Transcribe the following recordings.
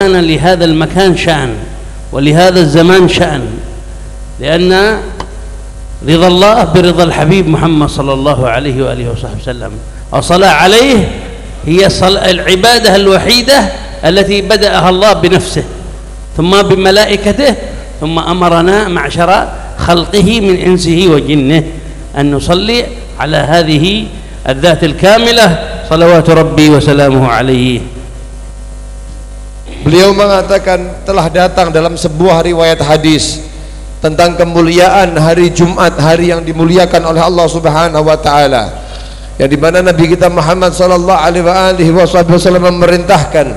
كان لهذا المكان شأن ولهذا الزمان شأن، لأن رضا الله برضا الحبيب محمد صلى الله عليه وآله وصحبه وسلم. الصلاة عليه هي العبادة الوحيدة التي بدأها الله بنفسه ثم بملائكته، ثم أمرنا معشر خلقه من إنسه وجنه أن نصلي على هذه الذات الكاملة صلوات ربي وسلامه عليه. Beliau mengatakan telah datang dalam sebuah riwayat hadis tentang kemuliaan hari Jumat, hari yang dimuliakan oleh Allah Subhanahu wa taala, yang dimana Nabi kita Muhammad sallallahu alaihi wasallam memerintahkan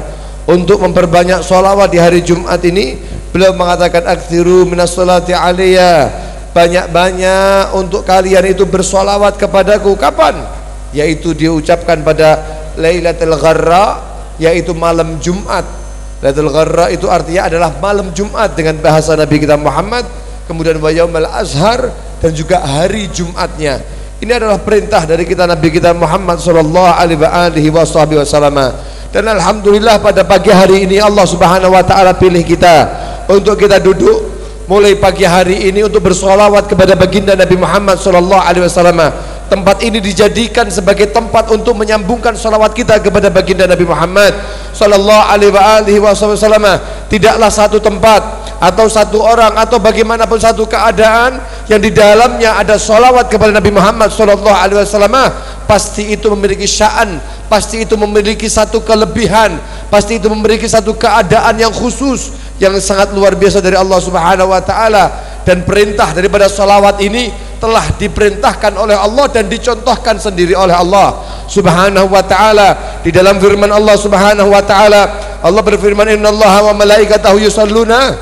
untuk memperbanyak sholawat di hari Jumat ini. Beliau mengatakan aktsiru minas sholati alayya, banyak-banyak untuk kalian itu bersolawat kepadaku. Kapan? Yaitu diucapkan pada Lailatul Gharra, yaitu malam Jumat. Lailatul Gharra itu artinya adalah malam Jumat dengan bahasa Nabi kita Muhammad, kemudian wa yaumul azhar, dan juga hari Jumatnya. Ini adalah perintah dari kita Nabi kita Muhammad sallallahu alaihi wasallam. Dan alhamdulillah pada pagi hari ini Allah Subhanahu wa taala pilih kita untuk kita duduk mulai pagi hari ini untuk bersolawat kepada baginda Nabi Muhammad sallallahu alaihi wasallam. Tempat ini dijadikan sebagai tempat untuk menyambungkan salawat kita kepada baginda Nabi Muhammad sallallahu alaihi wasallam. Tidaklah satu tempat atau satu orang atau bagaimanapun satu keadaan yang di dalamnya ada salawat kepada Nabi Muhammad sallallahu alaihi wasallam, pasti itu memiliki sya'an, pasti itu memiliki satu kelebihan, pasti itu memiliki satu keadaan yang khusus, yang sangat luar biasa dari Allah Subhanahu wa taala. Dan perintah daripada salawat ini telah diperintahkan oleh Allah dan dicontohkan sendiri oleh Allah Subhanahu wa taala di dalam firman Allah Subhanahu wa taala. Allah berfirman, innallaha wa malaikatahu yusalluna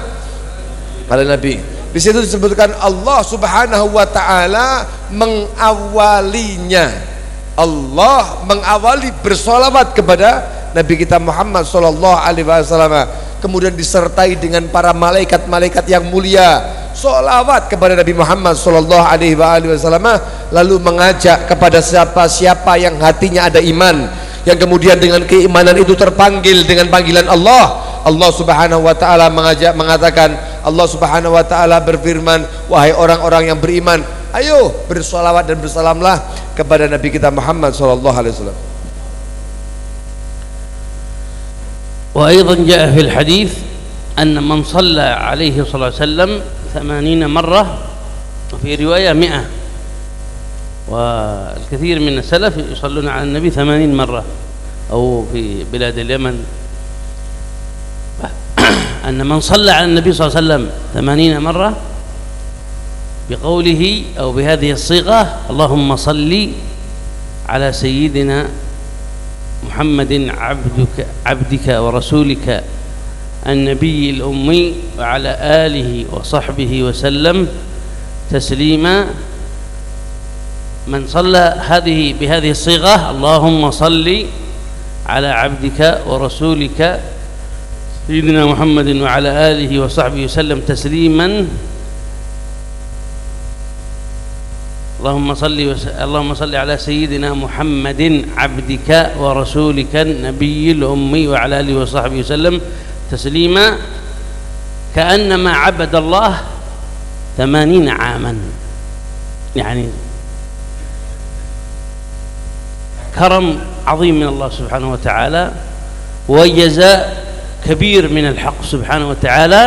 ala nabi. Di situ disebutkan Allah Subhanahu wa taala mengawalinya. Allah mengawali bersolawat kepada Nabi kita Muhammad sallallahu alaihi wasallam, kemudian disertai dengan para malaikat-malaikat yang mulia solawat kepada Nabi Muhammad sallallahu alaihi wasallam, lalu mengajak kepada siapa-siapa yang hatinya ada iman, yang kemudian dengan keimanan itu terpanggil dengan panggilan Allah. Allah Subhanahu wa taala mengatakan, Allah Subhanahu wa taala berfirman, wahai orang-orang yang beriman, ayo bersolawat dan bersalamlah kepada Nabi kita Muhammad sallallahu alaihi wasallam. وأيضا جاء في الحديث أن من صلى عليه صلى الله عليه وسلم 80 مرة، وفي رواية 100، والكثير من السلف يصلون على النبي 80 مرة، أو في بلاد اليمن أن من صلى على النبي صلى الله عليه وسلم 80 مرة بقوله أو بهذه الصيغة اللهم صل على سيدنا محمد عبدك ورسولك النبي الأمي وعلى آله وصحبه وسلم تسليما. من صلى بهذه الصيغة اللهم صل على عبدك ورسولك سيدنا محمد وعلى آله وصحبه وسلم تسليما، اللهم صل على سيدنا محمد عبدك ورسولك النبي الأمي وعلى آله وصحبه وسلم تسليما، كأنما عبد الله 80 عاما. يعني كرم عظيم من الله سبحانه وتعالى، وجزاء كبير من الحق سبحانه وتعالى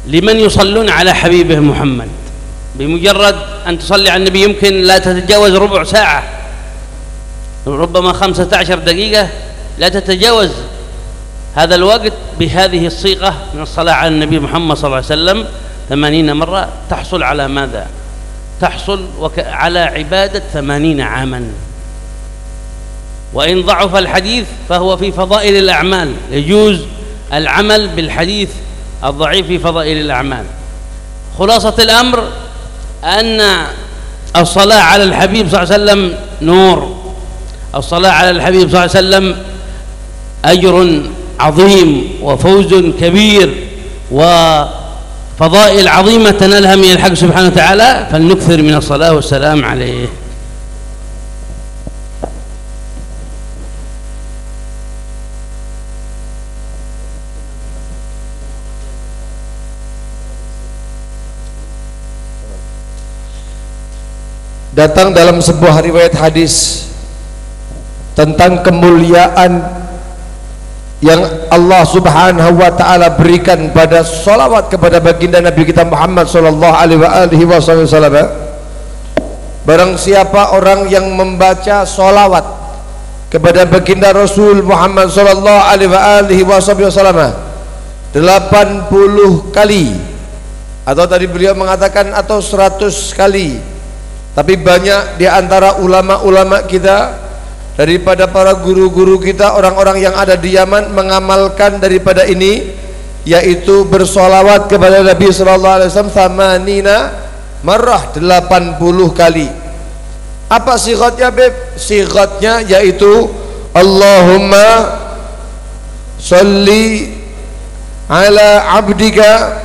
لمن يصلون على حبيبه محمد. بمجرد أن تصلي على النبي يمكن لا تتجاوز ربع ساعة، ربما 15 دقيقة، لا تتجاوز هذا الوقت بهذه الصيغة من الصلاة على النبي محمد صلى الله عليه وسلم 80 مرة، تحصل على ماذا؟ تحصل على عبادة 80 عاما. وإن ضعف الحديث فهو في فضائل الأعمال، يجوز العمل بالحديث الضعيف في فضائل الأعمال. خلاصة الأمر أن الصلاة على الحبيب صلى الله عليه وسلم نور، الصلاة على الحبيب صلى الله عليه وسلم أجر عظيم وفوز كبير وفضائل عظيمة تنالها من الحق سبحانه وتعالى، فلنكثر من الصلاة والسلام عليه. datang dalam sebuah riwayat hadis tentang kemuliaan yang Allah Subhanahu wa taala berikan pada salawat kepada baginda Nabi kita Muhammad sallallahu alaihi wasallam. Barang siapa orang yang membaca salawat kepada baginda Rasul Muhammad sallallahu alaihi wasallam 80 kali, atau tadi beliau mengatakan atau 100 kali, tapi banyak di antara ulama-ulama kita, daripada para guru-guru kita, orang-orang yang ada di Yaman mengamalkan daripada ini, yaitu bersolawat kepada Nabi sallallahu alaihi wasallam thamanina marrah, 80 kali. Apa sighatnya, Beb? Sighatnya yaitu Allahumma sholli ala abdika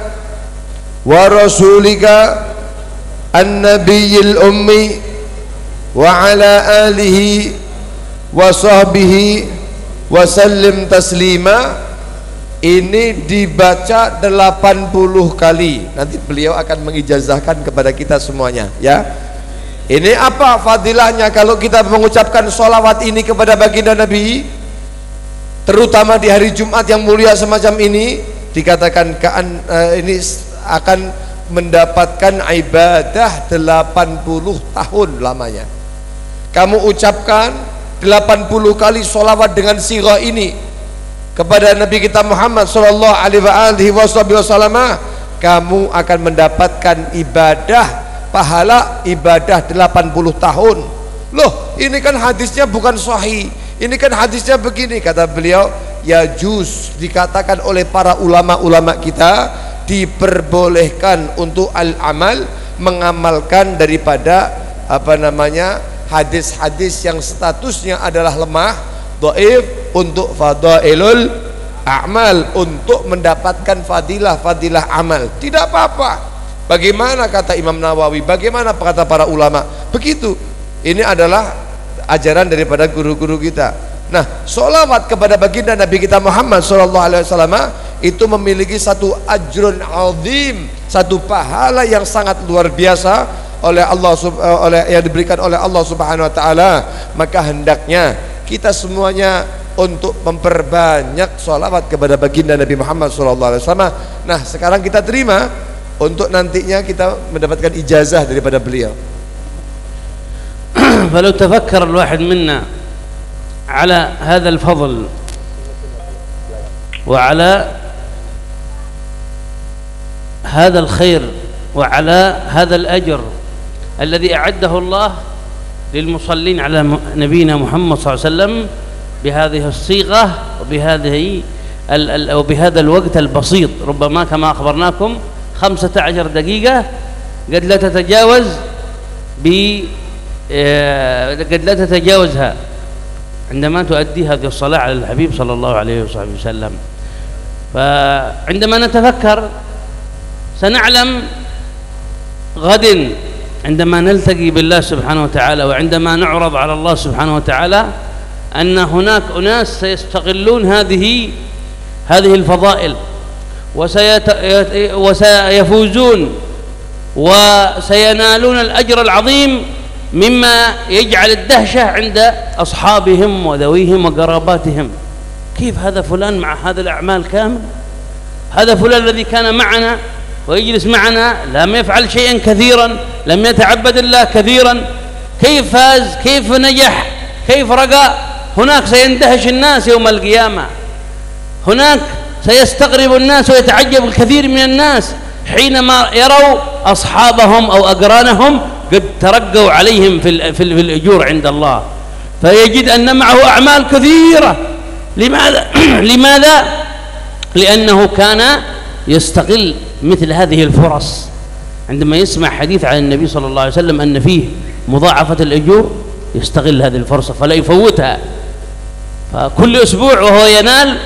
wa rasulika an-nabiyil ummi wa ala alihi wa sahbihi wa sallim taslima. Ini dibaca 80 kali. Nanti beliau akan mengijazahkan kepada kita semuanya, ya. Ini apa fadilahnya kalau kita mengucapkan sholawat ini kepada baginda Nabi, terutama di hari Jumat yang mulia semacam ini? Dikatakan ini akan mendapatkan ibadah 80 tahun lamanya. Kamu ucapkan 80 kali sholawat dengan sirah ini kepada Nabi kita Muhammad sallallahu alaihi wasallam, kamu akan mendapatkan ibadah, pahala ibadah 80 tahun. Loh, ini kan hadisnya bukan sahih, ini kan hadisnya begini. Kata beliau, ya juz, dikatakan oleh para ulama-ulama kita, diperbolehkan untuk al-amal, mengamalkan daripada hadis-hadis yang statusnya adalah lemah, dhaif, untuk fadailul a'mal, untuk mendapatkan fadilah amal. Tidak apa-apa. Bagaimana kata Imam Nawawi, bagaimana kata para ulama, begitu. Ini adalah ajaran daripada guru-guru kita. Nah, sholawat kepada baginda Nabi kita Muhammad sallallahu alaihi wasallam itu memiliki satu ajrun azim, satu pahala yang sangat luar biasa yang diberikan oleh Allah Subhanahu wa taala. Maka hendaknya kita semuanya untuk memperbanyak sholawat kepada baginda Nabi Muhammad sallallahu alaihi wasallam. Nah, sekarang kita terima untuk nantinya kita mendapatkan ijazah daripada beliau. فلو تفكر الواحد منا على هذا الفضل وعلى هذا الخير وعلى هذا الأجر الذي أعده الله للمصلين على نبينا محمد صلى الله عليه وسلم بهذه الصيغة وبهذا الوقت البسيط، ربما كما أخبرناكم 15 دقيقة قد لا تتجاوزها عندما تؤدي هذه الصلاة على الحبيب صلى الله عليه وصحبه وسلم. فعندما نتفكر سنعلم غد عندما نلتقي بالله سبحانه وتعالى، وعندما نعرض على الله سبحانه وتعالى، أن هناك أناس سيستغلون هذه الفضائل وسيفوزون وسينالون الأجر العظيم مما يجعل الدهشة عند أصحابهم وذويهم وقراباتهم. كيف هذا فلان مع هذا الأعمال كامل؟ هذا فلان الذي كان معنا ويجلس معنا لم يفعل شيئا كثيرا، لم يتعبد الله كثيرا، كيف فاز؟ كيف نجح؟ كيف رقى؟ هناك سيندهش الناس يوم القيامة، هناك سيستغرب الناس ويتعجب الكثير من الناس حينما يروا أصحابهم أو أقرانهم قد ترقوا عليهم في الأجور عند الله، فيجد أن معه أعمال كثيرة. لماذا؟ لأنه كان يستغل مثل هذه الفرص. عندما يسمع حديث عن النبي صلى الله عليه وسلم أن فيه مضاعفة الأجور يستغل هذه الفرصة فلا يفوتها. فكل أسبوع وهو ينال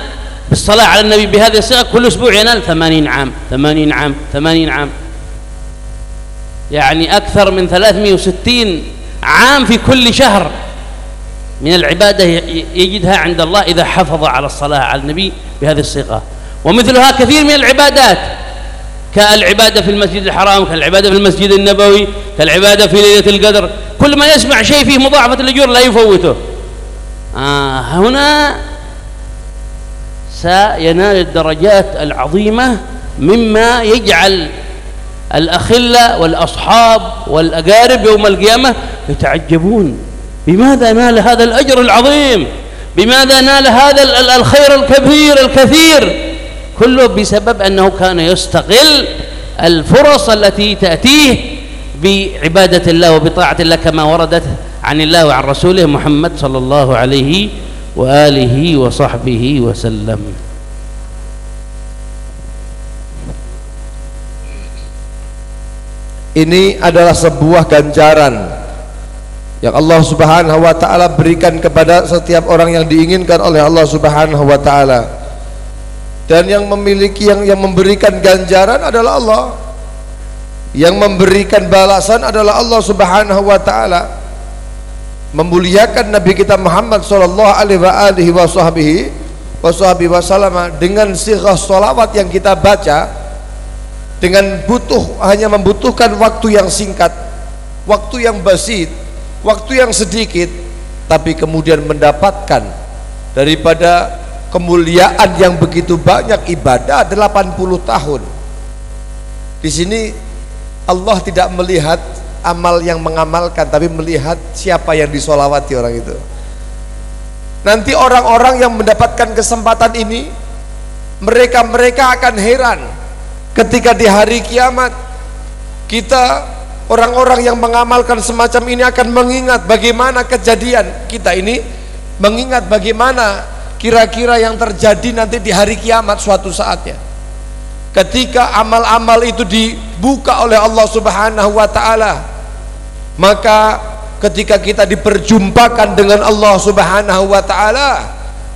بالصلاة على النبي بهذه الصيغة، كل أسبوع ينال 80 عام 80 عام 80 عام، يعني أكثر من 360 عام في كل شهر من العبادة يجدها عند الله إذا حافظ على الصلاة على النبي بهذه الصيغة. ومثلها كثير من العبادات، كالعبادة في المسجد الحرام، كالعبادة في المسجد النبوي، كالعبادة في ليلة القدر، كل ما يسمع شيء فيه مضاعفة الأجور لا يفوته. هنا سينال الدرجات العظيمة مما يجعل الأخلة والأصحاب والأقارب يوم القيامة يتعجبون بماذا نال هذا الأجر العظيم، بماذا نال هذا الخير الكبير الكثير، كله بسبب أنه كان يستغل الفرص التي تأتيه بعبادة الله وبطاعة الله كما وردت عن الله وعن رسوله محمد صلى الله عليه وآله وصحبه وسلم. Ini adalah sebuah ganjaran yang Allah Subhanahu wa taala berikan kepada setiap orang yang diinginkan oleh Allah Subhanahu wa taala. Dan yang memiliki yang memberikan ganjaran adalah Allah. Yang memberikan balasan adalah Allah Subhanahu wa taala. Memuliakan Nabi kita Muhammad sallallahu alaihi wasallam dengan sighah sholawat yang kita baca, dengan hanya membutuhkan waktu yang singkat, waktu yang basit, waktu yang sedikit, tapi kemudian mendapatkan daripada kemuliaan yang begitu banyak, ibadah 80 tahun. Di sini Allah tidak melihat amal yang mengamalkan, tapi melihat siapa yang disolawati orang itu. Nanti orang-orang yang mendapatkan kesempatan ini, mereka akan heran ketika di hari kiamat kita, orang-orang yang mengamalkan semacam ini akan mengingat bagaimana kejadian kita ini, mengingat bagaimana kira-kira yang terjadi nanti di hari kiamat suatu saatnya, ketika amal-amal itu dibuka oleh Allah Subhanahu wa taala. Maka ketika kita diperjumpakan dengan Allah Subhanahu wa taala,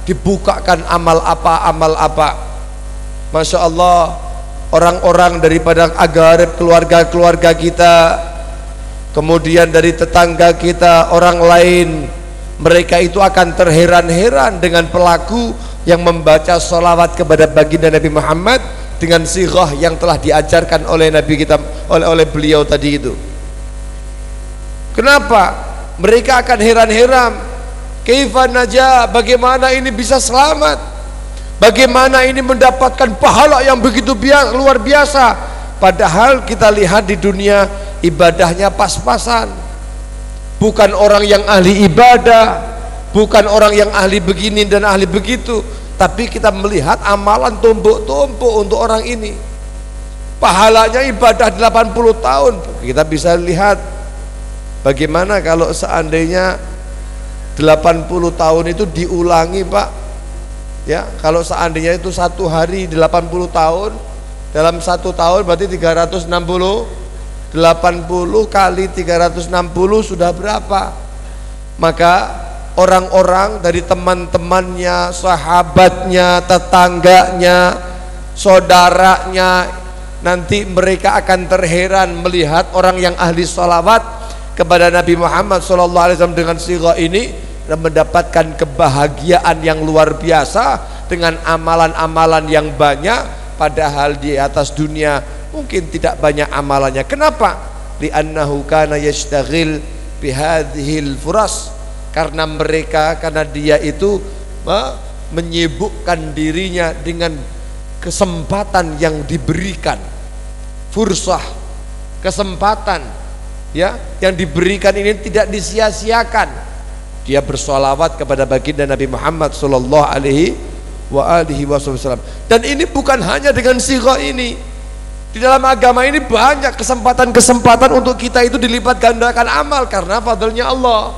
dibukakan amal apa. Masya Allah, orang-orang daripada agarib keluarga-keluarga kita, kemudian dari tetangga kita, orang lain, mereka itu akan terheran-heran dengan pelaku yang membaca sholawat kepada baginda Nabi Muhammad dengan sighah yang telah diajarkan oleh Nabi kita, oleh beliau tadi itu. Kenapa? Mereka akan heran-heran, kaifa najah, bagaimana ini bisa selamat, bagaimana ini mendapatkan pahala yang begitu luar biasa, padahal kita lihat di dunia ibadahnya pas-pasan, bukan orang yang ahli ibadah, bukan orang yang ahli begini dan ahli begitu, tapi kita melihat amalan tumpuk-tumpuk untuk orang ini. Pahalanya ibadah 80 tahun. Kita bisa lihat bagaimana kalau seandainya 80 tahun itu diulangi, Pak. Ya, kalau seandainya itu satu hari 80 tahun, dalam satu tahun berarti 360, 80 kali 360 sudah berapa? Maka orang-orang dari teman-temannya, sahabatnya, tetangganya, saudaranya, nanti mereka akan terheran melihat orang yang ahli sholawat kepada Nabi Muhammad SAW dengan sighah ini dan mendapatkan kebahagiaan yang luar biasa dengan amalan-amalan yang banyak, padahal di atas dunia mungkin tidak banyak amalannya. Kenapa? Li'annahu kana yashtaghil bihadhil furas, karena dia itu menyibukkan dirinya dengan kesempatan yang diberikan, fursah, kesempatan ya yang diberikan ini tidak disia-siakan. Dia bersolawat kepada baginda Nabi Muhammad sallallahu alaihi wasallam. Dan ini bukan hanya dengan sighah ini. Di dalam agama ini banyak kesempatan-kesempatan untuk kita itu dilipat gandakan amal karena fadlnya Allah,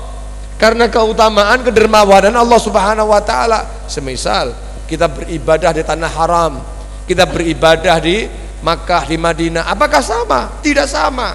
karena keutamaan kedermawanan Allah Subhanahu wa taala. Semisal kita beribadah di tanah haram, kita beribadah di Makkah, di Madinah, apakah sama? Tidak sama.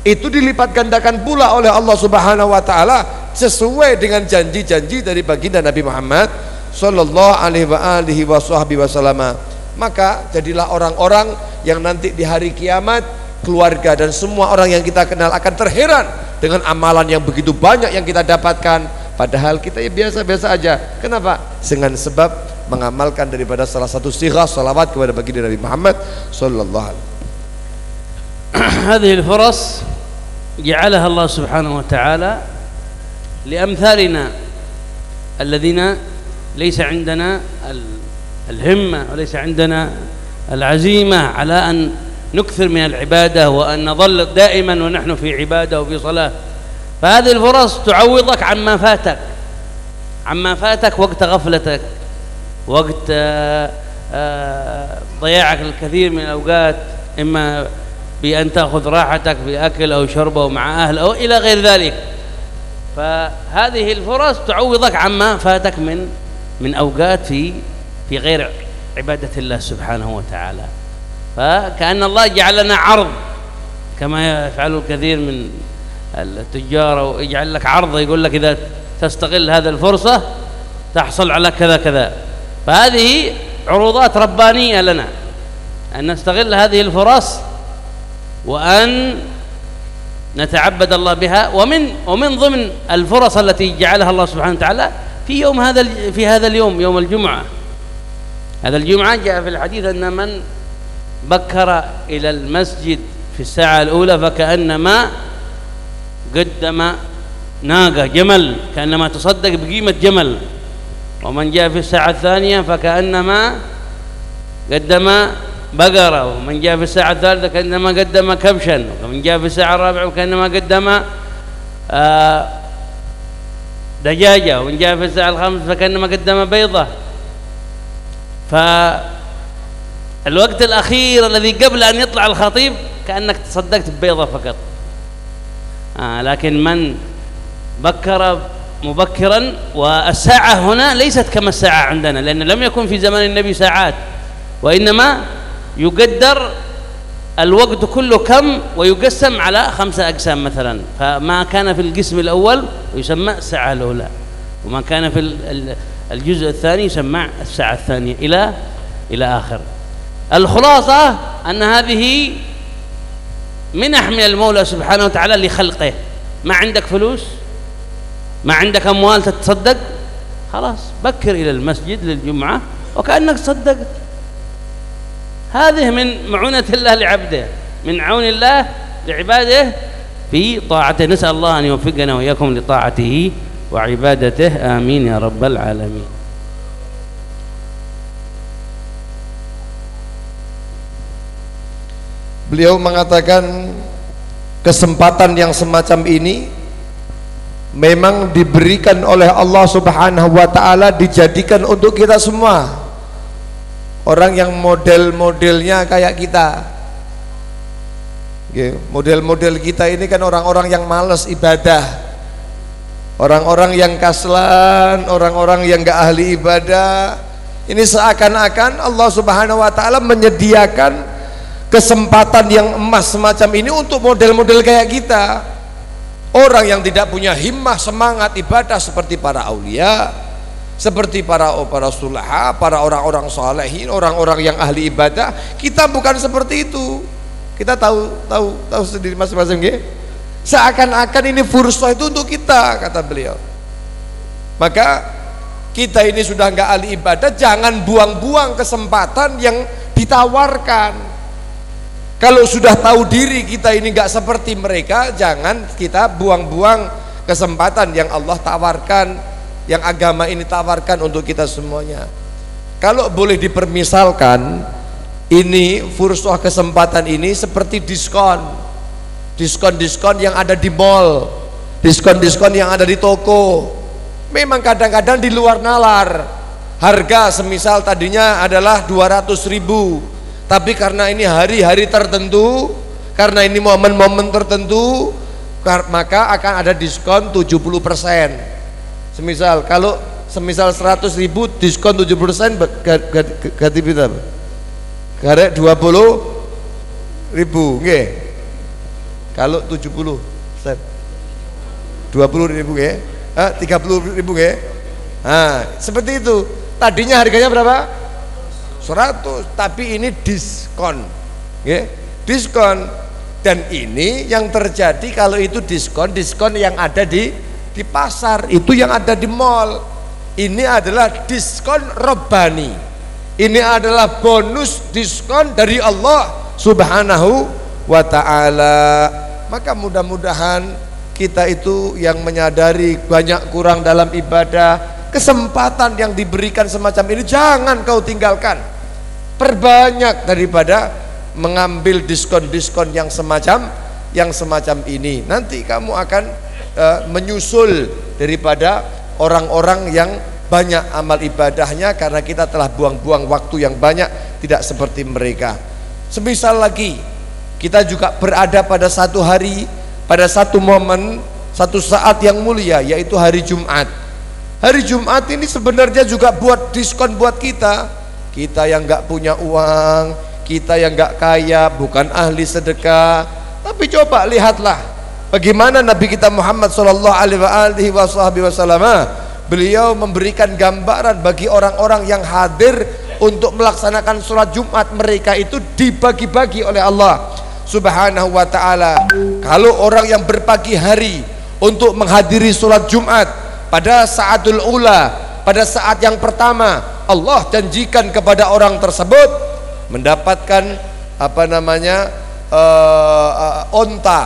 Itu dilipat gandakan pula oleh Allah Subhanahu wa taala sesuai dengan janji-janji dari baginda Nabi Muhammad sallallahu alaihi wasallam. Maka jadilah orang-orang yang nanti di hari kiamat, keluarga dan semua orang yang kita kenal akan terheran dengan amalan yang begitu banyak yang kita dapatkan, padahal kita ya biasa-biasa aja. Kenapa? Dengan sebab mengamalkan daripada salah satu sighah salawat kepada baginda Nabi Muhammad sallallahu alaihi wasallam. هذه الفرص جعلها الله سبحانه وتعالى لأمثالنا الذين ليس عندنا الهمة وليس عندنا العزيمة على أن نكثر من العبادة وأن نظل دائما ونحن في عبادة وفي صلاة. فهذه الفرص تعوضك عما فاتك وقت غفلتك، وقت ضياعك الكثير من الأوقات، إما بأن تأخذ راحتك بأكل أو شرب أو مع أهل أو إلى غير ذلك. فهذه الفرص تعوضك عما فاتك من أوقات في غير عبادة الله سبحانه وتعالى. فكأن الله جعل لنا عرض كما يفعل الكثير من التجار، أو يجعل لك عرض يقول لك إذا تستغل هذه الفرصة تحصل على كذا كذا. فهذه عروضات ربانية لنا أن نستغل هذه الفرص وأن نتعبد الله بها. ومن ضمن الفرص التي جعلها الله سبحانه وتعالى في هذا اليوم، يوم الجمعة. هذا الجمعة جاء في الحديث أن من بكر إلى المسجد في الساعة الأولى فكأنما قدم ناقة جمل، كأنما تصدق بقيمة جمل. ومن جاء في الساعة الثانية فكأنما قدم بقرة، ومن جاء في الساعة الثالثة كأنما قدم كبشا، ومن جاء في الساعة الرابعة كأنما قدم دجاجة، ومن جاء في الساعة الخامسة فكأنما قدم بيضة. فالوقت الأخير الذي قبل أن يطلع الخطيب كأنك تصدقت ببيضة فقط. لكن من بكر مبكرا، والساعة هنا ليست كما الساعة عندنا، لأن لم يكن في زمان النبي ساعات، وإنما يقدر الوقت كله كم ويقسم على 5 أقسام مثلا. فما كان في القسم الأول يسمى الساعة الأولى، وما كان في الجزء الثاني يسمى الساعة الثانية إلى آخر. الخلاصة أن هذه منح من المولى سبحانه وتعالى لخلقه. ما عندك فلوس، ما عندك أموال تتصدق، خلاص بكر إلى المسجد للجمعة وكأنك صدقت. هذه من معونة الله لعبده، من عون الله لعباده في طاعته. نسأل الله أن يوفقنا وإياكم لطاعته وعبادته، آمين يا رب العالمين. Beliau mengatakan kesempatan yang semacam ini memang diberikan oleh Allah Subhanahu wa taala, dijadikan untuk kita semua. Orang yang model-modelnya kayak kita. Model-model kita ini kan orang-orang yang malas ibadah, orang-orang yang kaslan, orang-orang yang gak ahli ibadah. Ini seakan-akan Allah Subhanahu wa taala menyediakan kesempatan yang emas semacam ini untuk model-model kayak kita, orang yang tidak punya himmah, semangat ibadah seperti para aulia, seperti para sulaha, para orang-orang salihin, orang-orang yang ahli ibadah. Kita bukan seperti itu. Kita tahu sendiri masing-masing, ya? Seakan-akan ini fursah itu untuk kita, kata beliau. Maka kita ini sudah nggak ahli ibadah, jangan buang-buang kesempatan yang ditawarkan. Kalau sudah tahu diri kita ini nggak seperti mereka, jangan kita buang-buang kesempatan yang Allah tawarkan, yang agama ini tawarkan untuk kita semuanya. Kalau boleh dipermisalkan, ini fursah kesempatan ini seperti diskon yang ada di mall, diskon yang ada di toko. Memang kadang-kadang di luar nalar, harga semisal tadinya adalah 200.000, tapi karena ini hari-hari tertentu, karena ini momen-momen tertentu, maka akan ada diskon 70%. Semisal 100.000 diskon 70%, ganti berapa? Garek 20.000, nggih. Kalau 70%, 20.000 nggih. 30.000 nggih. Nah, seperti itu. Tadinya harganya berapa? 100, tapi ini diskon, ya, diskon. Dan ini yang terjadi kalau itu diskon yang ada di pasar, itu yang ada di mall. Ini adalah diskon robbani, ini adalah bonus diskon dari Allah Subhanahu wa ta'ala. maka mudah-mudahan kita itu yang menyadari banyak kurang dalam ibadah, kesempatan yang diberikan semacam ini jangan kau tinggalkan, perbanyak daripada mengambil diskon-diskon yang semacam ini. Nanti kamu akan menyusul daripada orang-orang yang banyak amal ibadahnya, karena kita telah buang-buang waktu yang banyak tidak seperti mereka. Semisal lagi kita juga berada pada satu hari, pada satu momen, satu saat yang mulia, yaitu hari Jumat. Hari Jumat ini sebenarnya juga buat diskon buat kita yang nggak punya uang, kita yang nggak kaya, bukan ahli sedekah. Tapi coba lihatlah bagaimana Nabi kita Muhammad sallallahu alaihi wasallam, beliau memberikan gambaran bagi orang-orang yang hadir untuk melaksanakan sholat Jumat. Mereka itu dibagi-bagi oleh Allah Subhanahu wa ta'ala. Kalau orang yang berpagi hari untuk menghadiri sholat Jumat pada saatul ula, pada saat yang pertama, Allah janjikan kepada orang tersebut mendapatkan onta.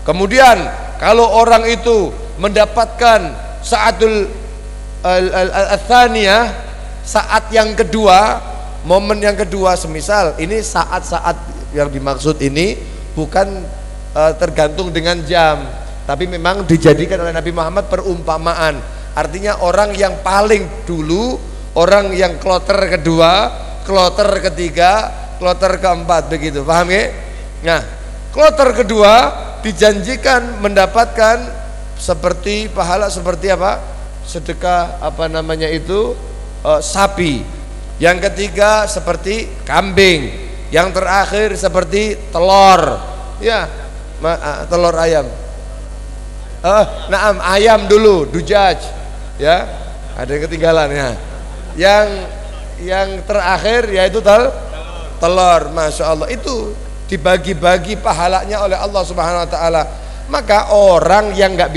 Kemudian kalau orang itu mendapatkan saatul al-thaniyah, saat yang kedua, momen yang kedua, semisal ini saat-saat yang dimaksud ini bukan tergantung dengan jam, tapi memang dijadikan oleh Nabi Muhammad perumpamaan. Artinya orang yang paling dulu, orang yang kloter kedua, kloter ketiga, kloter keempat, begitu, paham ya? Nah, kloter kedua dijanjikan mendapatkan seperti pahala seperti apa? Sedekah sapi. Yang ketiga seperti kambing. Yang terakhir seperti telur. Ya, telur ayam. Ayam dulu, dujaj. Ya, ada yang ketinggalan ya. Yang terakhir yaitu telur. Masya Allah, itu dibagi-bagi pahalanya oleh Allah Subhanahu wa ta'ala. Maka orang yang nggak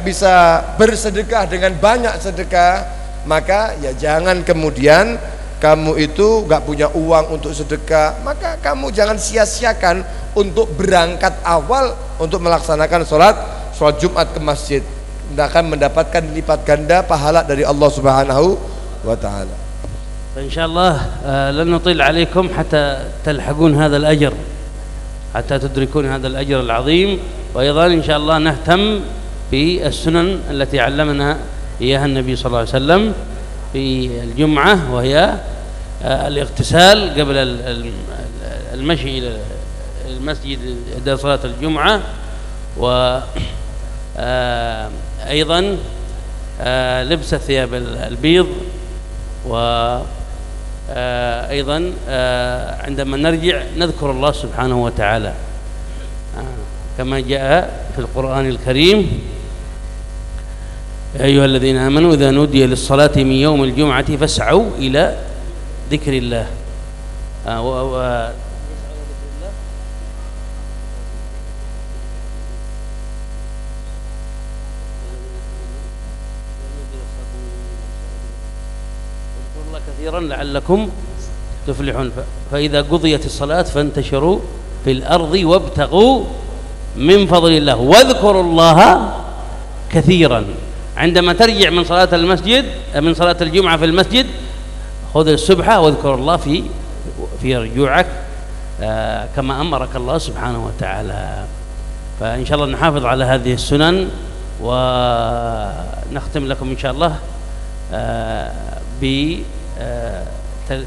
bisa bersedekah dengan banyak sedekah, maka ya jangan kemudian kamu itu nggak punya uang untuk sedekah, maka kamu jangan sia-siakan untuk berangkat awal untuk melaksanakan sholat Jumat ke masjid. Anda akan mendapatkan lipat ganda pahala dari Allah Subhanahu wa ta'ala. إن شاء الله لن نطيل عليكم حتى تلحقون هذا الأجر، حتى تدركون هذا الأجر العظيم. وأيضا إن شاء الله نهتم بالسنن التي علمنا إياها النبي صلى الله عليه وسلم في الجمعة، وهي الاغتسال قبل المشي إلى المسجد عند صلاة الجمعة، وأيضا لبس الثياب البيض، وأيضا عندما نرجع نذكر الله سبحانه وتعالى كما جاء في القرآن الكريم: يا أيها الذين آمنوا إذا نودي للصلاة من يوم الجمعة فاسعوا إلى ذكر الله. كثيرا لعلكم تفلحون. فإذا قضيت الصلاة فانتشروا في الأرض وابتغوا من فضل الله واذكروا الله كثيرا. عندما ترجع من صلاة المسجد، من صلاة الجمعة في المسجد، خذ السبحة واذكر الله في رجوعك كما أمرك الله سبحانه وتعالى. فإن شاء الله نحافظ على هذه السنن، ونختم لكم إن شاء الله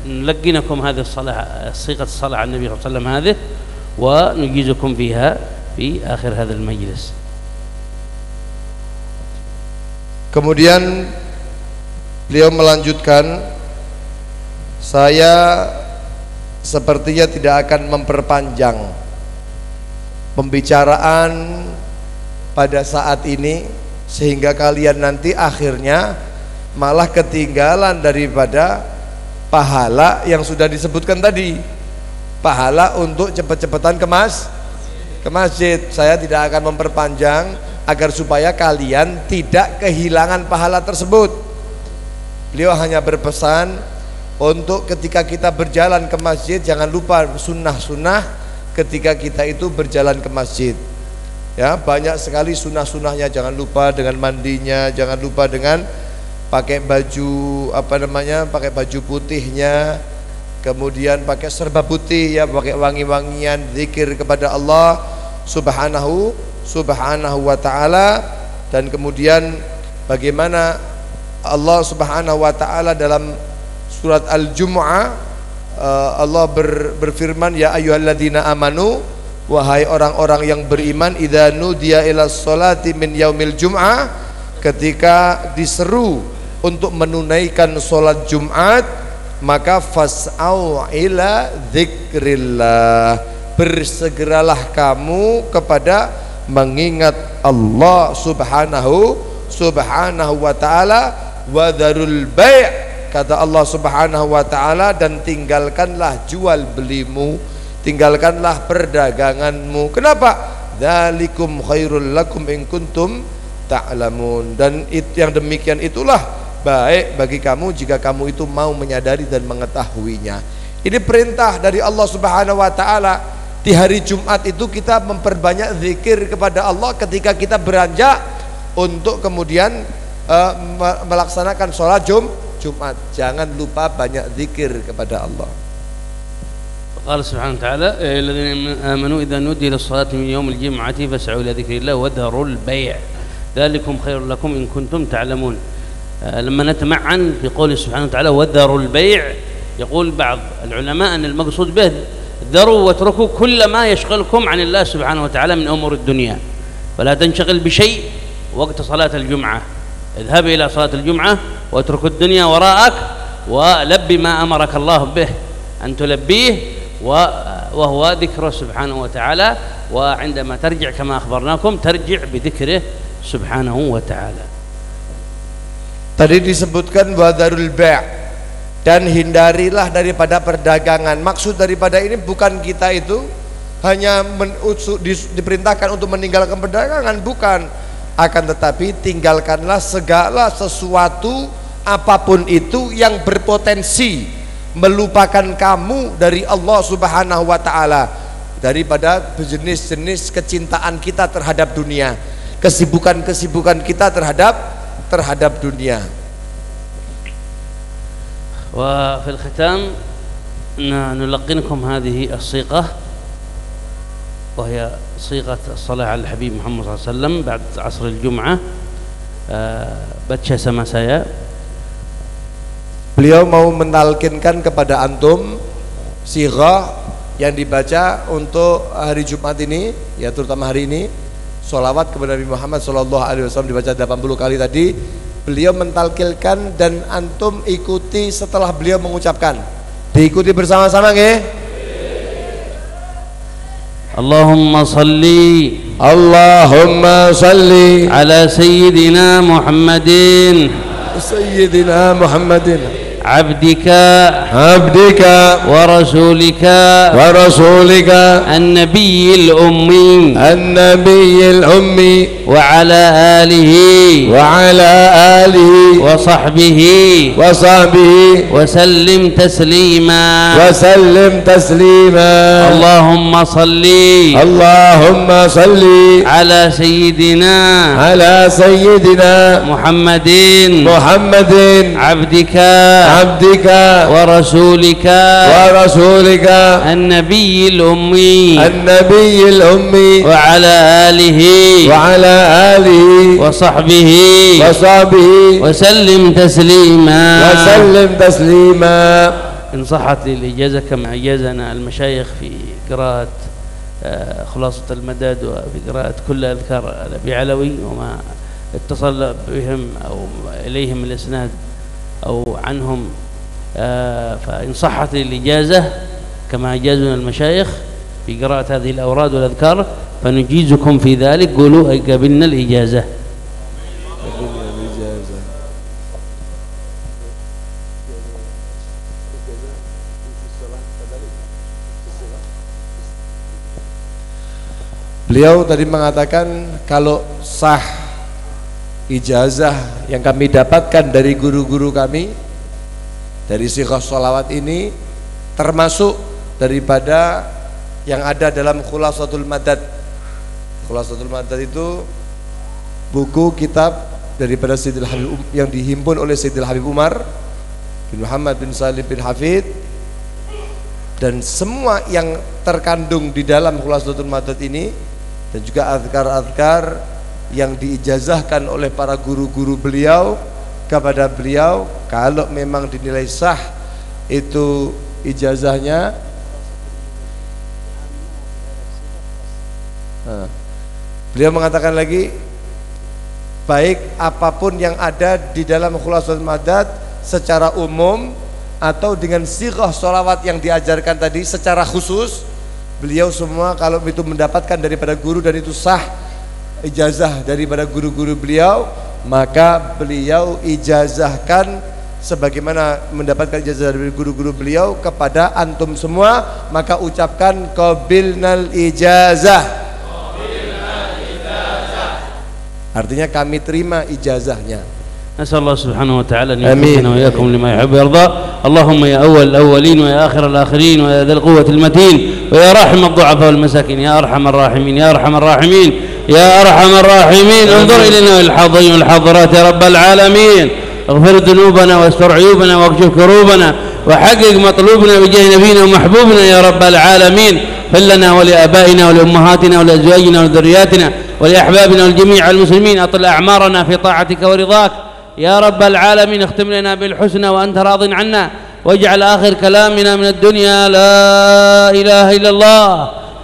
نلقنكم هذه الصلاة، صيغة الصلاة على النبي صلى الله عليه وسلم هذه، ونجيزكم فيها في آخر هذا المجلس. Kemudian beliau melanjutkan, saya sepertinya tidak akan memperpanjang pembicaraan pada saat ini, sehingga kalian nanti akhirnya malah ketinggalan daripada pahala yang sudah disebutkan tadi, pahala untuk cepet-cepetan ke masjid. Saya tidak akan memperpanjang agar supaya kalian tidak kehilangan pahala tersebut. Beliau hanya berpesan untuk ketika kita berjalan ke masjid jangan lupa sunnah-sunnah, ketika kita itu berjalan ke masjid. Ya, banyak sekali sunnah-sunnahnya. Jangan lupa dengan mandinya, jangan lupa dengan pakai baju pakai baju putihnya, kemudian pakai serba putih ya, pakai wangi-wangian, zikir kepada Allah subhanahu wa ta'ala. Dan kemudian bagaimana Allah subhanahu wa ta'ala dalam surat Al-Jumu'ah, Allah berfirman, ya ayyuhalladzina amanu, wahai orang-orang yang beriman, idza nudiya ila sholati min yaumil jum'ah, ketika diseru untuk menunaikan sholat Jumat, maka fas'au ila dzikrillah, bersegeralah kamu kepada mengingat Allah subhanahu wa ta'ala, wa dzarul bai', kata Allah subhanahu wa ta'ala, dan tinggalkanlah jual belimu, tinggalkanlah perdaganganmu. Kenapa? Dzalikum khairul lakum in kuntum ta'lamun. Dan yang demikian itulah baik bagi kamu jika kamu itu mau menyadari dan mengetahuinya. Ini perintah dari Allah subhanahu wa ta'ala. Di hari Jumat itu kita memperbanyak zikir kepada Allah ketika kita beranjak untuk kemudian melaksanakan sholat Jumat. Jangan lupa banyak zikir kepada Allah. قال سبحانه وتعالى الذين آمنوا إذا نودي للصلاة من يوم الجمعة فاسعوا إلى ذكر الله وذروا البيع ذلكم خير لكم إن كنتم تعلمون. لما نتمعن في قوله سبحانه وتعالى وذروا البيع، يقول بعض العلماء أن المقصود به ذروا واتركوا كل ما يشغلكم عن الله سبحانه وتعالى من أمور الدنيا، فلا تنشغل بشيء وقت صلاة الجمعة. اذهب إلى صلاة الجمعة واترك الدنيا وراءك ولب ما أمرك الله به أن تلبيه، وهو ذكره سبحانه وتعالى. وعندما ترجع كما أخبرناكم ترجع بذكره سبحانه وتعالى. Tadi disebutkan wadharul bai', dan hindarilah daripada perdagangan. Maksud daripada ini bukan kita itu hanya diperintahkan untuk meninggalkan perdagangan, bukan. Akan tetapi tinggalkanlah segala sesuatu apapun itu yang berpotensi melupakan kamu dari Allah subhanahu wa ta'ala, daripada jenis-jenis kecintaan kita terhadap dunia, kesibukan-kesibukan kita terhadap dunia. وفي الختام نلقنكم هذه الصيغة، وهي صيغة الصلاة على الحبيب محمد صلى الله عليه وسلم بعد عصر الجمعة. baca sama saya. Beliau mau mentalkinkan kepada antum sighah yang dibaca untuk hari Jumat ini, ya terutama hari ini, sholawat kepada Nabi Muhammad SAW dibaca 80 kali tadi. Beliau mentalkilkan dan antum ikuti setelah beliau mengucapkan. Diikuti bersama-sama nggih? Allahumma salli ala Sayyidina Muhammadin عبدك ورسولك النبي الأمي وعلى آله وصحبه وسلم تسليما اللهم صل على سيدنا محمد عبدك ورسولك النبي الأمي وعلى آله وصحبه وسلم تسليما. إن صحت لي الإجازة كما أجازنا المشايخ في قراءة خلاصة المدد وفي قراءة كل أذكار الأبي علوي وما اتصل بهم أو إليهم الإسناد أو عنهم، فإن صحت الإجازة كما أجازنا المشايخ في قراءة هذه الأوراد والأذكار فنجيزكم في ذلك، قولوا قبلنا الإجازة. Beliau tadi mengatakan kalau sah ijazah yang kami dapatkan dari guru-guru kami dari sighah sholawat ini, termasuk daripada yang ada dalam Khulasatul Madad. Khulasatul Madad itu buku kitab daripada Sayyidil Habib yang dihimpun oleh Sayyidil Habib Umar bin Muhammad bin Salim bin Hafid, dan semua yang terkandung di dalam Khulasatul Madad ini, dan juga azkar-azkar yang diijazahkan oleh para guru-guru beliau kepada beliau, kalau memang dinilai sah itu ijazahnya. Beliau mengatakan lagi, baik apapun yang ada di dalam Khulasatul Madad secara umum atau dengan sighah sholawat yang diajarkan tadi secara khusus, beliau semua kalau itu mendapatkan daripada guru dan itu sah ijazah daripada guru-guru beliau, maka beliau ijazahkan sebagaimana mendapatkan ijazah dari guru-guru beliau kepada antum semua. Maka ucapkan qabilnal ijazah, artinya kami terima ijazahnya. نسأل الله سبحانه وتعالى أن يوفقنا وإياكم لما يحب ويرضى. اللهم يا أول الأولين ويا آخر الآخرين ويا ذا القوة المتين ويا راحم الضعفاء والمساكين يا أرحم الراحمين يا أرحم الراحمين يا أرحم الراحمين. انظر إلينا الحاضرين والحاضرات يا رب العالمين. اغفر ذنوبنا واستر عيوبنا واكشف كروبنا وحقق مطلوبنا بجاه نبينا ومحبوبنا يا رب العالمين. فلنا ولآبائنا ولأمهاتنا ولأزواجنا ولذرياتنا ولأحبابنا والجميع المسلمين أطل أعمارنا في طاعتك ورضاك يا رب العالمين. اختم لنا بالحسنى وأنت راض عنا، واجعل آخر كلامنا من الدنيا لا إله إلا الله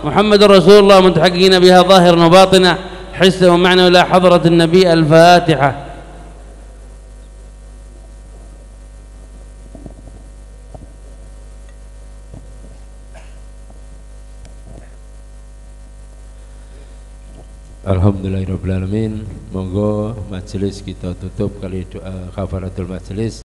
محمد رسول الله، متحققين بها ظاهرا وباطنا حسا ومعنى إلى حضرة النبي. الفاتحة. Alhamdulillahirrabbilalamin. Monggo majelis kita tutup kali doa kafaratul majelis.